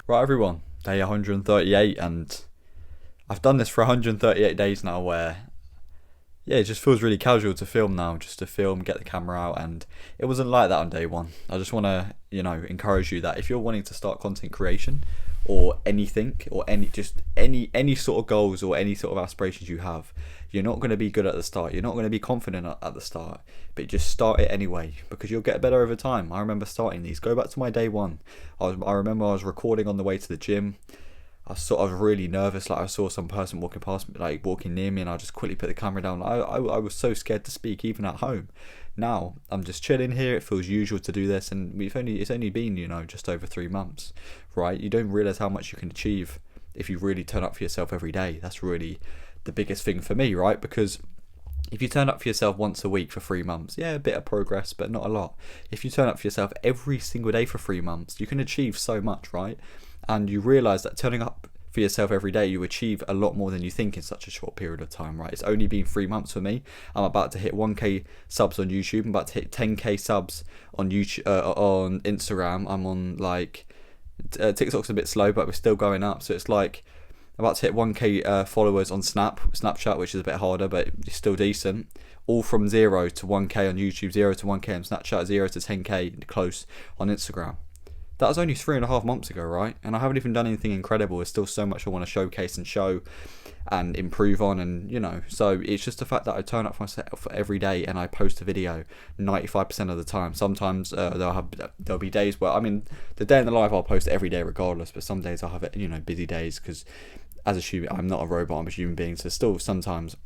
Right, everyone, day 138, and I've done this for 138 days now. Where yeah, it just feels really casual to film now, just to film, get the camera out, and it wasn't like that on day one. I just want to, encourage you that if you're wanting to start content creation, or anything, or any sort of goals or any sort of aspirations you have, you're not going to be good at the start. You're not going to be confident at the start, but just start it anyway because you'll get better over time. I remember starting these. Go back to my day one. I remember I was recording on the way to the gym. I was sort of really nervous, like I saw some person walking past me, like walking near me, and I just quickly put the camera down. I was so scared to speak, even at home. Now I'm just chilling here. It feels usual to do this, and it's only been just over 3 months, right? You don't realize how much you can achieve if you really turn up for yourself every day. That's really the biggest thing for me, right? Because if you turn up for yourself once a week for 3 months, yeah, a bit of progress, but not a lot. If you turn up for yourself every single day for 3 months, you can achieve so much, right? And you realize that turning up for yourself every day, you achieve a lot more than you think in such a short period of time, right? It's only been 3 months for me. I'm about to hit 1k subs on YouTube. I'm about to hit 10k subs on YouTube, on Instagram. I'm on TikTok's a bit slow, but we're still going up. So it's like about to hit 1k followers on Snapchat, which is a bit harder, but it's still decent. All from 0 to 1k on YouTube, 0 to 1k on Snapchat, 0 to 10k close on Instagram. That was only 3.5 months ago, right? And I haven't even done anything incredible. There's still so much I want to showcase and show and improve on, and so it's just the fact that I turn up for myself every day and I post a video 95% of the time. Sometimes there'll be days where, the day in the life I'll post every day regardless, but some days I'll have busy days because I'm not a robot, I'm a human being, so still sometimes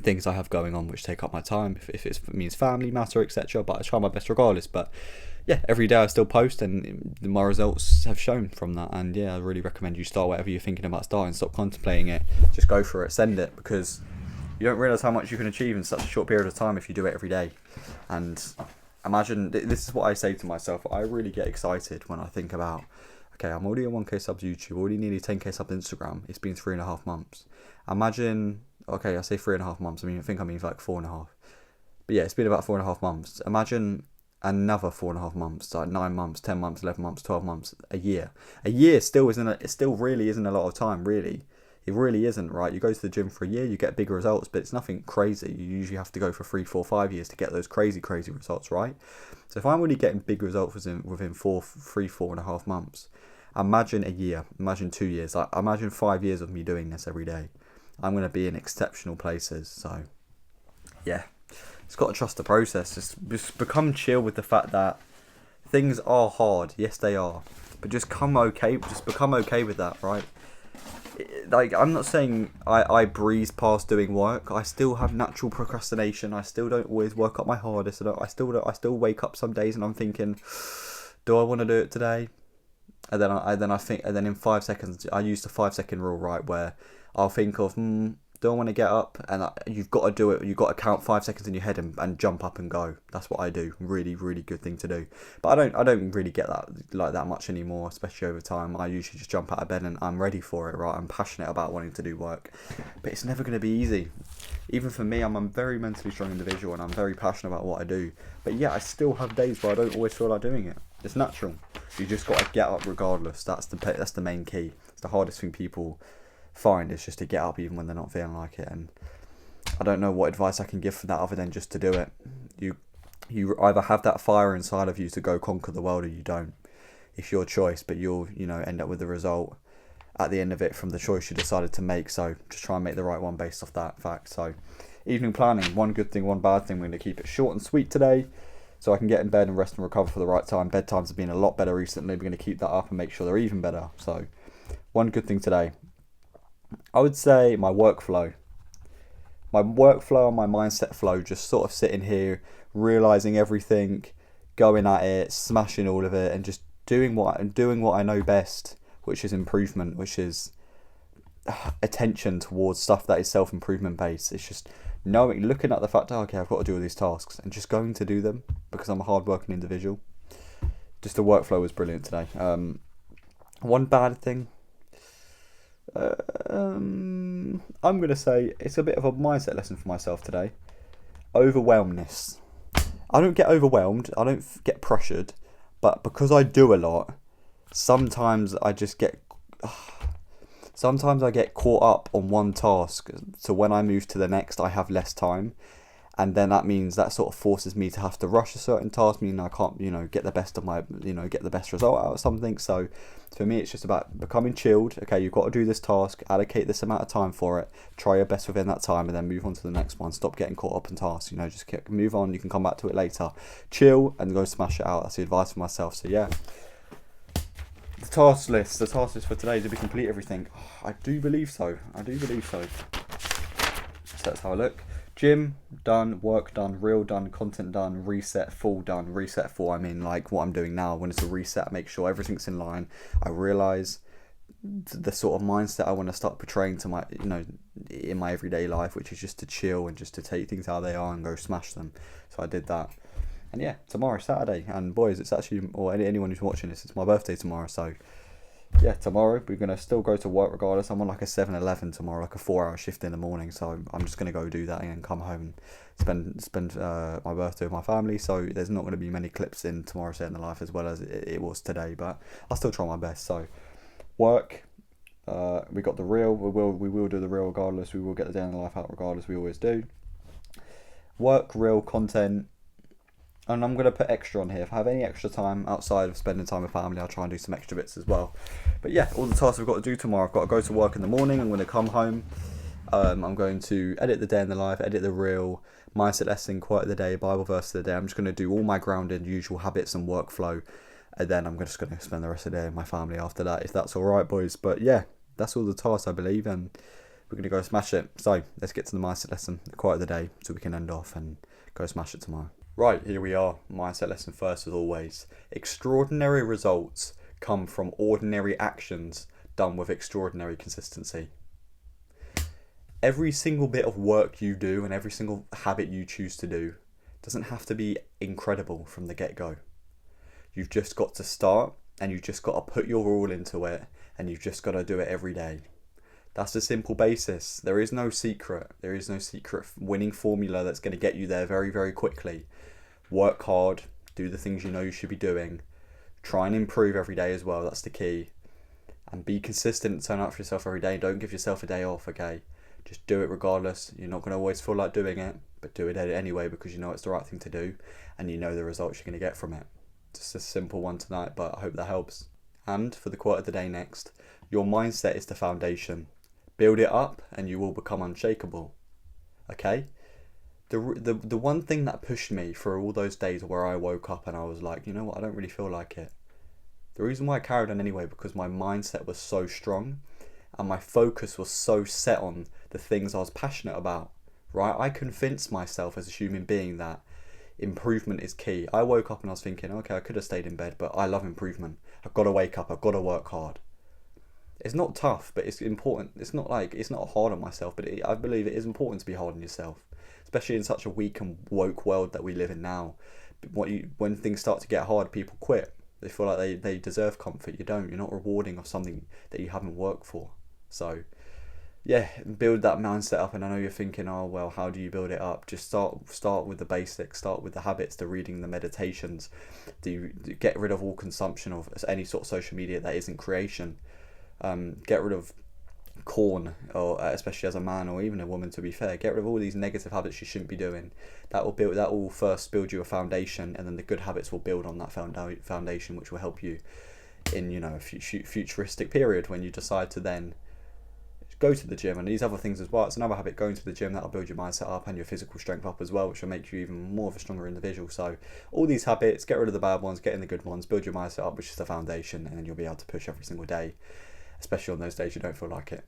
things I have going on which take up my time if it means family matter, etc. But I try my best regardless. But yeah, every day I still post, and my results have shown from that. And yeah, I really recommend you start whatever you're thinking about starting. Stop contemplating it, just go for it, send it, because you don't realize how much you can achieve in such a short period of time if you do it every day. And imagine, this is what I say to myself, I really get excited when I think about, okay, I'm already at 1k subs YouTube, already nearly 10k subs Instagram. It's been 3.5 months. Imagine, okay, I say 3.5 months. I think I mean like 4.5. But yeah, it's been about 4.5 months. Imagine another 4.5 months, like 9 months, 10 months, 11 months, 12 months, a year. A year still really isn't a lot of time, really. It really isn't, right? You go to the gym for a year, you get big results, but it's nothing crazy. You usually have to go for 3, 4, 5 years to get those crazy results, right? So if I'm really getting big results within 4.5 months, imagine a year, imagine 2 years, like imagine 5 years of me doing this every day. I'm going to be in exceptional places. So yeah, it's got to trust the process. Just become chill with the fact that things are hard. Yes, they are, but just become okay with that, right? Like, I'm not saying I breeze past doing work. I still have natural procrastination. I still don't always work up my hardest. I still wake up some days and I'm thinking, do I want to do it today? And then in 5 seconds, I use the 5 second rule, right, where I'll think of, do I want to get up? And you've got to do it. You've got to count 5 seconds in your head and jump up and go. That's what I do. Really, really good thing to do. But I don't really get that much anymore, especially over time. I usually just jump out of bed and I'm ready for it, right? I'm passionate about wanting to do work. But it's never going to be easy. Even for me, I'm a very mentally strong individual and I'm very passionate about what I do. But yeah, I still have days where I don't always feel like doing it. It's natural. You just got to get up regardless. That's the main key. It's the hardest thing people find, is just to get up even when they're not feeling like it. And I don't know what advice I can give for that other than just to do it. You either have that fire inside of you to go conquer the world, or you don't. It's your choice, but you'll end up with the result at the end of it from the choice you decided to make. So just try and make the right one based off that fact. So evening planning, one good thing, one bad thing. We're going to keep it short and sweet today, so I can get in bed and rest and recover for the right time. Bedtimes have been a lot better recently. We're going to keep that up and make sure they're even better. So one good thing today, I would say my workflow and my mindset flow, just sort of sitting here, realizing everything, going at it, smashing all of it, and just doing what I know best, which is improvement, which is attention towards stuff that is self-improvement based. It's just looking at the fact, okay, I've got to do all these tasks, and just going to do them because I'm a hard-working individual. Just the workflow was brilliant today. One bad thing, I'm going to say it's a bit of a mindset lesson for myself today. Overwhelmness. I don't get overwhelmed. I don't get pressured. But because I do a lot, sometimes I just get sometimes I get caught up on one task, so when I move to the next I have less time, and then that means that sort of forces me to have to rush a certain task, meaning I can't, get the best of my, get the best result out of something. So for me, it's just about becoming chilled. Okay, you've got to do this task, allocate this amount of time for it, try your best within that time, and then move on to the next one. Stop getting caught up in tasks, just move on. You can come back to it later. Chill and go smash it out. That's the advice for myself. So yeah. The task list for today, did we complete everything? I do believe so. So that's how I look. Gym done, work done, reel done, content done, reset full done. Reset full, I mean like what I'm doing now. When it's a reset, I make sure everything's in line. I realise the sort of mindset I want to start portraying to my, in my everyday life, which is just to chill and just to take things how they are and go smash them. So I did that. And yeah, tomorrow, Saturday. And boys, it's actually, or anyone who's watching this, it's my birthday tomorrow. So yeah, tomorrow we're going to still go to work regardless. I'm on like a 7-Eleven tomorrow, like a 4-hour shift in the morning. So I'm just going to go do that and come home and spend my birthday with my family. So there's not going to be many clips in tomorrow's Day in the Life as well as it was today. But I'll still try my best. So work, we got the reel. We will do the reel regardless. We will get the Day in the Life out regardless. We always do. Work, reel, content. And I'm going to put extra on here. If I have any extra time outside of spending time with family, I'll try and do some extra bits as well. But yeah, all the tasks I've got to do tomorrow. I've got to go to work in the morning. I'm going to come home. I'm going to edit the Day in the Life, edit the reel, mindset lesson, quote of the day, Bible verse of the day. I'm just going to do all my grounded usual habits and workflow. And then I'm just going to spend the rest of the day with my family after that, if that's all right, boys. But yeah, that's all the tasks, I believe. And we're going to go smash it. So let's get to the mindset lesson, the quote of the day, so we can end off and go smash it tomorrow. Right, here we are. Mindset lesson first as always. Extraordinary results come from ordinary actions done with extraordinary consistency. Every single bit of work you do and every single habit you choose to do doesn't have to be incredible from the get-go. You've just got to start and you've just got to put your all into it and you've just got to do it every day. That's the simple basis. There is no secret. There is no secret winning formula that's going to get you there very, very quickly. Work hard, do the things you know you should be doing, try and improve every day as well, that's the key, and be consistent, turn up for yourself every day. Don't give yourself a day off, okay? Just do it regardless. You're not going to always feel like doing it, but do it anyway because you know it's the right thing to do and you know the results you're going to get from it. Just a simple one tonight, but I hope that helps. And for the quote of the day next, your mindset is the foundation. Build it up and you will become unshakable, okay? The one thing that pushed me for all those days where I woke up and I was like, you know what, I don't really feel like it. The reason why I carried on anyway, because my mindset was so strong and my focus was so set on the things I was passionate about, right? I convinced myself as a human being that improvement is key. I woke up and I was thinking, okay, I could have stayed in bed, but I love improvement. I've got to wake up, I've got to work hard. It's not tough, but it's important. It's not hard on myself, but I believe it is important to be hard on yourself. Especially in such a weak and woke world that we live in now. When things start to get hard, people quit. They feel like they deserve comfort. You don't. You're not rewarding of something that you haven't worked for. So, yeah, build that mindset up. And I know you're thinking, oh, well, how do you build it up? Just start with the basics. Start with the habits, the reading, the meditations. Do you get rid of all consumption of any sort of social media that isn't creation. Get rid of corn, or especially as a man or even a woman, to be fair, get rid of all these negative habits you shouldn't be doing. That will first build you a foundation, and then the good habits will build on that foundation, which will help you in a futuristic period when you decide to then go to the gym and these other things as well. It's another habit, going to the gym, that'll build your mindset up and your physical strength up as well, which will make you even more of a stronger individual. So all these habits, get rid of the bad ones, get in the good ones, build your mindset up, which is the foundation, and then you'll be able to push every single day, especially on those days you don't feel like it.